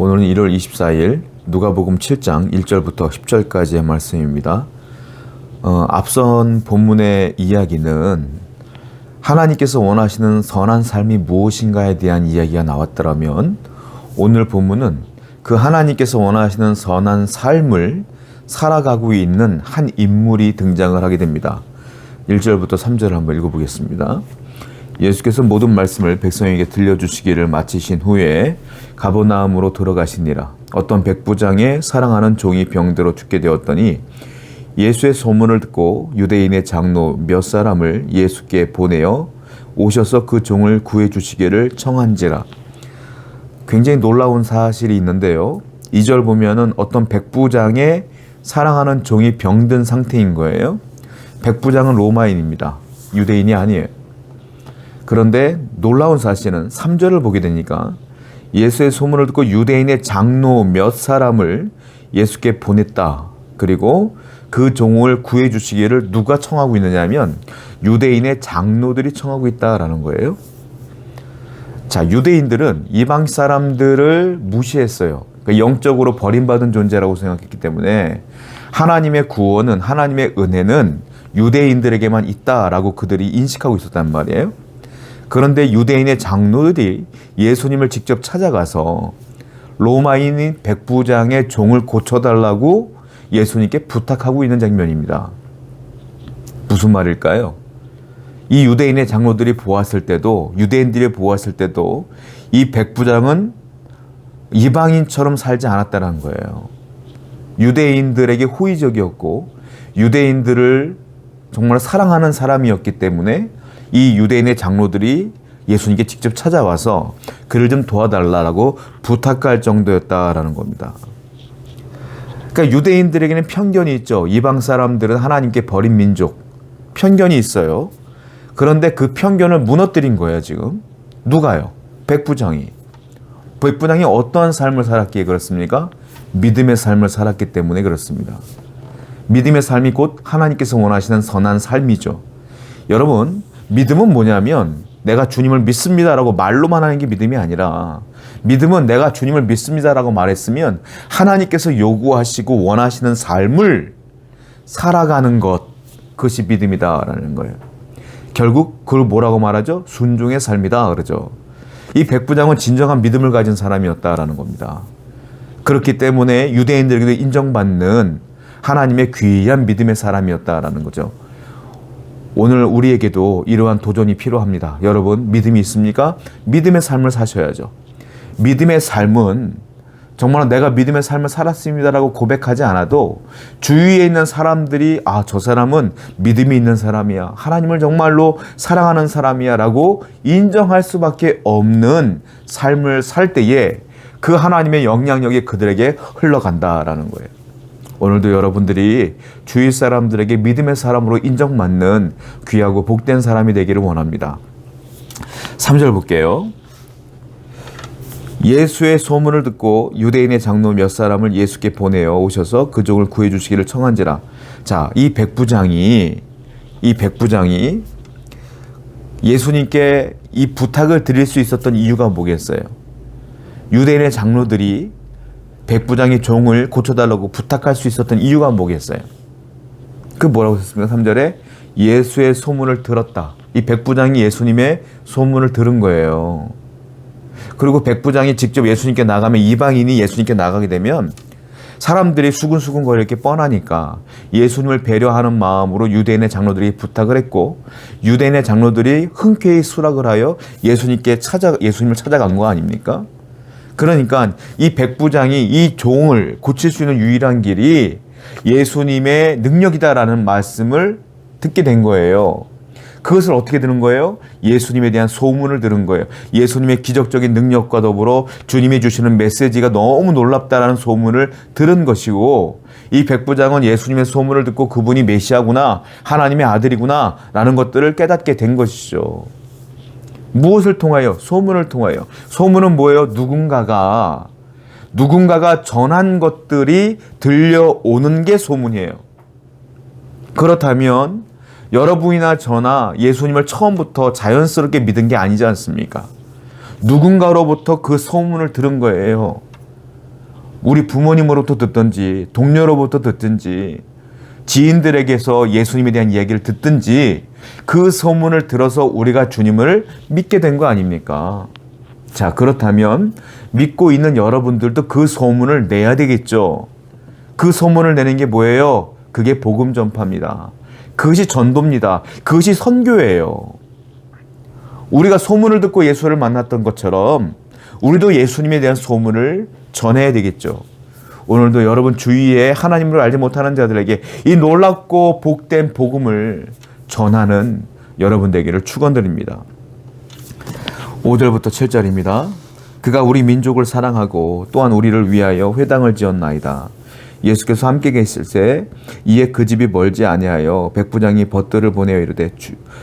오늘은 1월 24일 누가복음 7장 1절부터 10절까지의 말씀입니다. 앞선 본문의 이야기는 하나님께서 원하시는 선한 삶이 무엇인가에 대한 이야기가 나왔더라면, 오늘 본문은 그 하나님께서 원하시는 선한 삶을 살아가고 있는 한 인물이 등장을 하게 됩니다. 1절부터 3절을 한번 읽어보겠습니다. 예수께서 모든 말씀을 백성에게 들려주시기를 마치신 후에 가버나움으로 들어가시니라. 어떤 백부장의 사랑하는 종이 병들어 죽게 되었더니 예수의 소문을 듣고 유대인의 장로 몇 사람을 예수께 보내어 오셔서 그 종을 구해 주시기를 청한지라. 굉장히 놀라운 사실이 있는데요. 2절 보면은 어떤 백부장의 사랑하는 종이 병든 상태인 거예요. 백부장은 로마인입니다. 유대인이 아니에요. 그런데 놀라운 사실은 3절을 보게 되니까 예수의 소문을 듣고 유대인의 장로 몇 사람을 예수께 보냈다. 그리고 그 종을 구해 주시기를 누가 청하고 있느냐 하면 유대인의 장로들이 청하고 있다라는 거예요. 자, 유대인들은 이방 사람들을 무시했어요. 그러니까 영적으로 버림받은 존재라고 생각했기 때문에 하나님의 구원은, 하나님의 은혜는 유대인들에게만 있다라고 그들이 인식하고 있었단 말이에요. 그런데 유대인의 장로들이 예수님을 직접 찾아가서 로마인인 백부장의 종을 고쳐달라고 예수님께 부탁하고 있는 장면입니다. 무슨 말일까요? 이 유대인의 장로들이 보았을 때도, 유대인들이 보았을 때도 이 백부장은 이방인처럼 살지 않았다는 거예요. 유대인들에게 호의적이었고 유대인들을 정말 사랑하는 사람이었기 때문에 이 유대인의 장로들이 예수님께 직접 찾아와서 그를 좀 도와달라고 부탁할 정도였다라는 겁니다. 그러니까 유대인들에게는 편견이 있죠. 이방 사람들은 하나님께 버린 민족, 편견이 있어요. 그런데 그 편견을 무너뜨린 거예요, 지금. 누가요? 백부장이. 백부장이 어떠한 삶을 살았기에 그렇습니까? 믿음의 삶을 살았기 때문에 그렇습니다. 믿음의 삶이 곧 하나님께서 원하시는 선한 삶이죠. 여러분, 믿음은 뭐냐면 내가 주님을 믿습니다라고 말로만 하는 게 믿음이 아니라, 믿음은 내가 주님을 믿습니다라고 말했으면 하나님께서 요구하시고 원하시는 삶을 살아가는 것, 그것이 믿음이다라는 거예요. 결국 그걸 뭐라고 말하죠? 순종의 삶이다 그러죠. 이 백부장은 진정한 믿음을 가진 사람이었다라는 겁니다. 그렇기 때문에 유대인들에게도 인정받는 하나님의 귀한 믿음의 사람이었다라는 거죠. 오늘 우리에게도 이러한 도전이 필요합니다. 여러분, 믿음이 있습니까? 믿음의 삶을 사셔야죠. 믿음의 삶은 정말 내가 믿음의 삶을 살았습니다라고 고백하지 않아도 주위에 있는 사람들이 저 사람은 믿음이 있는 사람이야, 하나님을 정말로 사랑하는 사람이야 라고 인정할 수밖에 없는 삶을 살 때에 그 하나님의 영향력이 그들에게 흘러간다라는 거예요. 오늘도 여러분들이 주위 사람들에게 믿음의 사람으로 인정받는 귀하고 복된 사람이 되기를 원합니다. 3절 볼게요. 예수의 소문을 듣고 유대인의 장로 몇 사람을 예수께 보내어 오셔서 그 종을 구해 주시기를 청한지라. 자, 이 백부장이 예수님께 이 부탁을 드릴 수 있었던 이유가 뭐겠어요? 유대인의 장로들이 백부장의 종을 고쳐달라고 부탁할 수 있었던 이유가 뭐겠어요? 그 뭐라고 했습니까? 3절에 예수의 소문을 들었다. 이 백부장이 예수님의 소문을 들은 거예요. 그리고 백부장이 직접 예수님께 나가면, 이방인이 예수님께 나가게 되면 사람들이 수근수근 거릴 게 뻔하니까 예수님을 배려하는 마음으로 유대인의 장로들이 부탁을 했고, 유대인의 장로들이 흔쾌히 수락을 하여 예수님을 찾아간 거 아닙니까? 그러니까 이 백부장이 이 종을 고칠 수 있는 유일한 길이 예수님의 능력이다라는 말씀을 듣게 된 거예요. 그것을 어떻게 들은 거예요? 예수님에 대한 소문을 들은 거예요. 예수님의 기적적인 능력과 더불어 주님이 주시는 메시지가 너무 놀랍다라는 소문을 들은 것이고, 이 백부장은 예수님의 소문을 듣고 그분이 메시아구나, 하나님의 아들이구나 라는 것들을 깨닫게 된 것이죠. 무엇을 통하여? 소문을 통하여. 소문은 뭐예요? 누군가가 전한 것들이 들려오는 게 소문이에요. 그렇다면 여러분이나 저나 예수님을 처음부터 자연스럽게 믿은 게 아니지 않습니까? 누군가로부터 그 소문을 들은 거예요. 우리 부모님으로부터 듣든지 동료로부터 듣든지 지인들에게서 예수님에 대한 얘기를 듣든지 그 소문을 들어서 우리가 주님을 믿게 된 거 아닙니까? 자, 그렇다면 믿고 있는 여러분들도 그 소문을 내야 되겠죠. 그 소문을 내는 게 뭐예요? 그게 복음 전파입니다. 그것이 전도입니다. 그것이 선교예요. 우리가 소문을 듣고 예수를 만났던 것처럼 우리도 예수님에 대한 소문을 전해야 되겠죠. 오늘도 여러분 주위에 하나님을 알지 못하는 자들에게 이 놀랍고 복된 복음을 전하는 여러분 되기를 축원드립니다. 5절부터 7절입니다. 그가 우리 민족을 사랑하고 또한 우리를 위하여 회당을 지었나이다. 예수께서 함께 계실 때 이에 그 집이 멀지 아니하여 백부장이 벗들을 보내어 이르되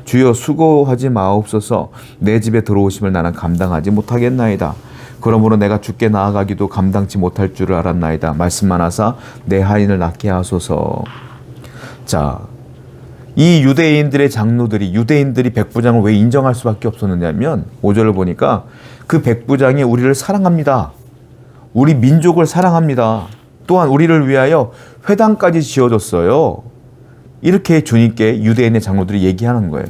주여 수고하지 마옵소서 내 집에 들어오심을 나는 감당하지 못하겠나이다. 그러므로 내가 주께 나아가기도 감당치 못할 줄을 알았나이다. 말씀만 하사 내 하인을 낫게 하소서. 자, 이 유대인들의 장로들이 유대인들이 백부장을 왜 인정할 수밖에 없었느냐면 5절을 보니까 그 백부장이 우리를 사랑합니다. 우리 민족을 사랑합니다. 또한 우리를 위하여 회당까지 지어줬어요. 이렇게 주님께 유대인의 장로들이 얘기하는 거예요.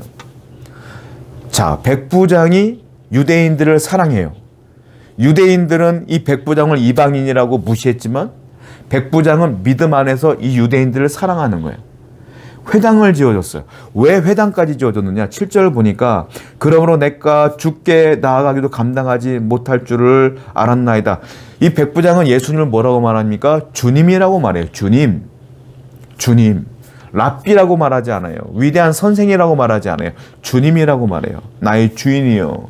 자, 백부장이 유대인들을 사랑해요. 유대인들은 이 백부장을 이방인이라고 무시했지만 백부장은 믿음 안에서 이 유대인들을 사랑하는 거예요. 회당을 지어줬어요. 왜 회당까지 지어줬느냐? 7절 보니까 그러므로 내가 주께 나아가기도 감당하지 못할 줄을 알았나이다. 이 백부장은 예수님을 뭐라고 말합니까? 주님이라고 말해요. 주님. 랍비라고 말하지 않아요. 위대한 선생이라고 말하지 않아요. 주님이라고 말해요. 나의 주인이요.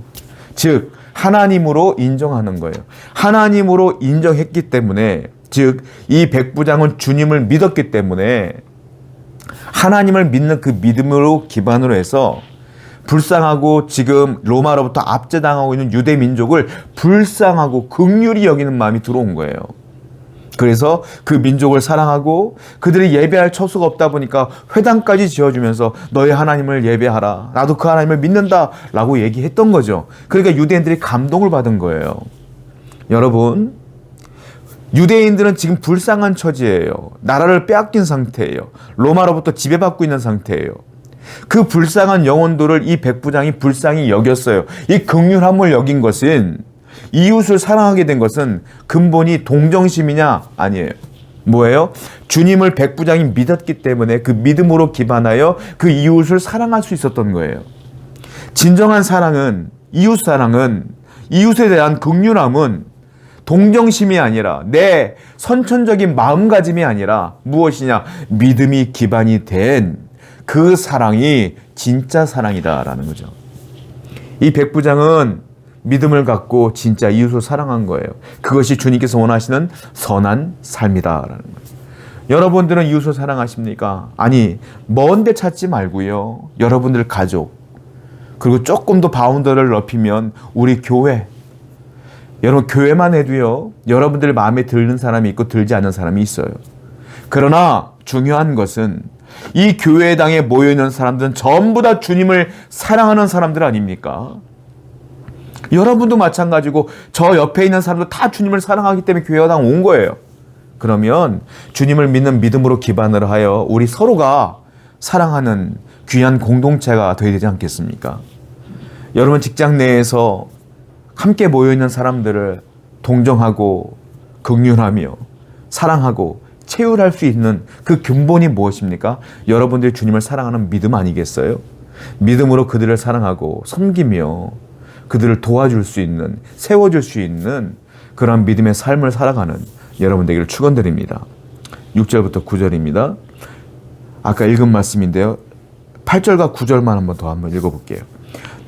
즉 하나님으로 인정하는 거예요. 하나님으로 인정했기 때문에, 즉 이 백부장은 주님을 믿었기 때문에 하나님을 믿는 그 믿음으로 기반으로 해서 불쌍하고 지금 로마로부터 압제당하고 있는 유대 민족을 불쌍하고 긍휼히 여기는 마음이 들어온 거예요. 그래서 그 민족을 사랑하고 그들이 예배할 처소가 없다 보니까 회당까지 지어주면서 너희 하나님을 예배하라. 나도 그 하나님을 믿는다 라고 얘기했던 거죠. 그러니까 유대인들이 감동을 받은 거예요. 여러분, 유대인들은 지금 불쌍한 처지예요. 나라를 빼앗긴 상태예요. 로마로부터 지배받고 있는 상태예요. 그 불쌍한 영혼들을 이 백부장이 불쌍히 여겼어요. 이 긍휼함을 여긴 것은, 이웃을 사랑하게 된 것은 근본이 동정심이냐? 아니에요. 뭐예요? 주님을 백부장이 믿었기 때문에 그 믿음으로 기반하여 그 이웃을 사랑할 수 있었던 거예요. 진정한 사랑은, 이웃 사랑은, 이웃에 대한 긍휼함은 동정심이 아니라, 내 선천적인 마음가짐이 아니라 무엇이냐? 믿음이 기반이 된 그 사랑이 진짜 사랑이다라는 거죠. 이 백부장은 믿음을 갖고 진짜 이웃을 사랑한 거예요. 그것이 주님께서 원하시는 선한 삶이다라는 거예요. 여러분들은 이웃을 사랑하십니까? 아니, 먼 데 찾지 말고요. 여러분들 가족, 그리고 조금 더 바운더를 넓히면 우리 교회, 여러분 교회만 해도요, 여러분들 마음에 드는 사람이 있고 들지 않는 사람이 있어요. 그러나 중요한 것은 이 교회당에 모여있는 사람들은 전부 다 주님을 사랑하는 사람들 아닙니까? 여러분도 마찬가지고 저 옆에 있는 사람도 다 주님을 사랑하기 때문에 교회당 온 거예요. 그러면 주님을 믿는 믿음으로 기반을 하여 우리 서로가 사랑하는 귀한 공동체가 되어야 되지 않겠습니까? 여러분 직장 내에서 함께 모여있는 사람들을 동정하고 긍휼하며 사랑하고 체휼할 수 있는 그 근본이 무엇입니까? 여러분들이 주님을 사랑하는 믿음 아니겠어요? 믿음으로 그들을 사랑하고 섬기며 그들을 도와줄 수 있는, 세워줄 수 있는 그런 믿음의 삶을 살아가는 여러분 되기를 축원드립니다. 6절부터 9절입니다. 아까 읽은 말씀인데요. 8절과 9절만 한번 읽어볼게요.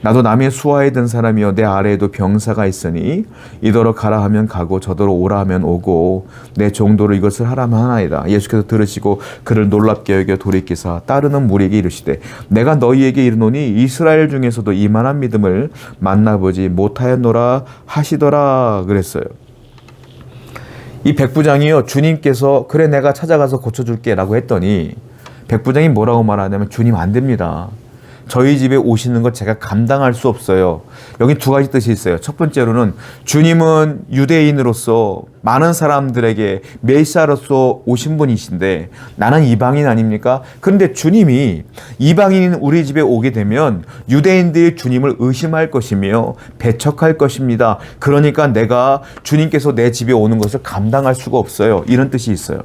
나도 남의 수하에 든 사람이여 내 아래에도 병사가 있으니 이더러 가라 하면 가고 저더러 오라 하면 오고 내 종도로 이것을 하라면 하나이다. 예수께서 들으시고 그를 놀랍게 여겨 돌이키사 따르는 무리에게 이르시되 내가 너희에게 이르노니 이스라엘 중에서도 이만한 믿음을 만나보지 못하였노라 하시더라 그랬어요. 이 백부장이요, 주님께서 그래 내가 찾아가서 고쳐줄게 라고 했더니 백부장이 뭐라고 말하냐면 주님 안 됩니다. 저희 집에 오시는 것 제가 감당할 수 없어요. 여기 두 가지 뜻이 있어요. 첫 번째로는 주님은 유대인으로서 많은 사람들에게 메시아로서 오신 분이신데 나는 이방인 아닙니까? 그런데 주님이 이방인인 우리 집에 오게 되면 유대인들이 주님을 의심할 것이며 배척할 것입니다. 그러니까 내가 주님께서 내 집에 오는 것을 감당할 수가 없어요. 이런 뜻이 있어요.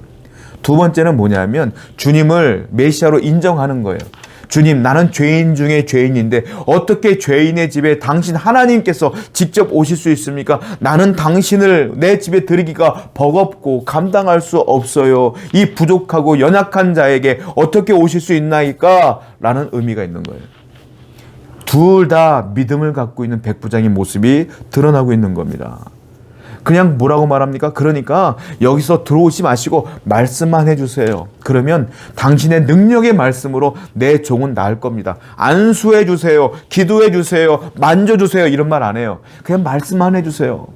두 번째는 뭐냐면 주님을 메시아로 인정하는 거예요. 주님, 나는 죄인 중에 죄인인데 어떻게 죄인의 집에 당신 하나님께서 직접 오실 수 있습니까? 나는 당신을 내 집에 들이기가 버겁고 감당할 수 없어요. 이 부족하고 연약한 자에게 어떻게 오실 수 있나이까? 라는 의미가 있는 거예요. 둘 다 믿음을 갖고 있는 백부장의 모습이 드러나고 있는 겁니다. 그냥 뭐라고 말합니까? 그러니까 여기서 들어오지 마시고 말씀만 해주세요. 그러면 당신의 능력의 말씀으로 내 종은 나을 겁니다. 안수해 주세요. 기도해 주세요. 만져주세요. 이런 말 안 해요. 그냥 말씀만 해주세요.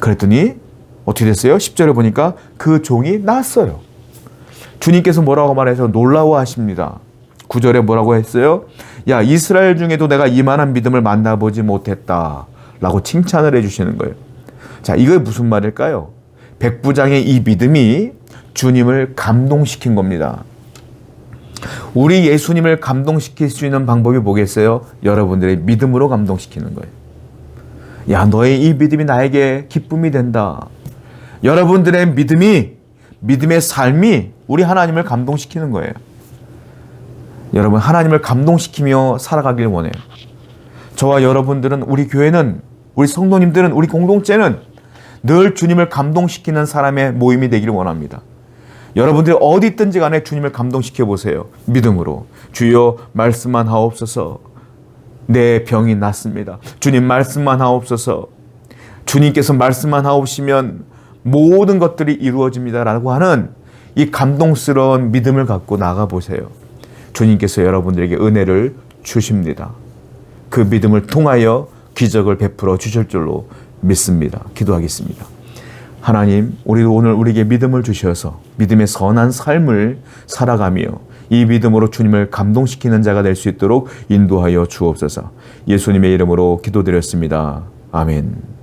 그랬더니 어떻게 됐어요? 10절에 보니까 그 종이 나았어요. 주님께서 뭐라고 말해서 놀라워하십니다. 9절에 뭐라고 했어요? 야, 이스라엘 중에도 내가 이만한 믿음을 만나보지 못했다 라고 칭찬을 해주시는 거예요. 자, 이게 무슨 말일까요? 백부장의 이 믿음이 주님을 감동시킨 겁니다. 우리 예수님을 감동시킬 수 있는 방법이 뭐겠어요? 여러분들의 믿음으로 감동시키는 거예요. 야, 너의 이 믿음이 나에게 기쁨이 된다. 여러분들의 믿음의 삶이 우리 하나님을 감동시키는 거예요. 여러분, 하나님을 감동시키며 살아가길 원해요. 저와 여러분들은, 우리 교회는, 우리 성도님들은, 우리 공동체는 늘 주님을 감동시키는 사람의 모임이 되기를 원합니다. 여러분들이 어디 있든지 간에 주님을 감동시켜 보세요. 믿음으로. 주여, 말씀만 하옵소서. 내 병이 낫습니다. 주님, 말씀만 하옵소서. 주님께서 말씀만 하옵시면 모든 것들이 이루어집니다 라고 하는 이 감동스러운 믿음을 갖고 나가보세요. 주님께서 여러분들에게 은혜를 주십니다. 그 믿음을 통하여 기적을 베풀어 주실 줄로 믿습니다. 기도하겠습니다. 하나님, 우리도 오늘 우리에게 믿음을 주셔서 믿음의 선한 삶을 살아가며 이 믿음으로 주님을 감동시키는 자가 될 수 있도록 인도하여 주옵소서. 예수님의 이름으로 기도드렸습니다. 아멘.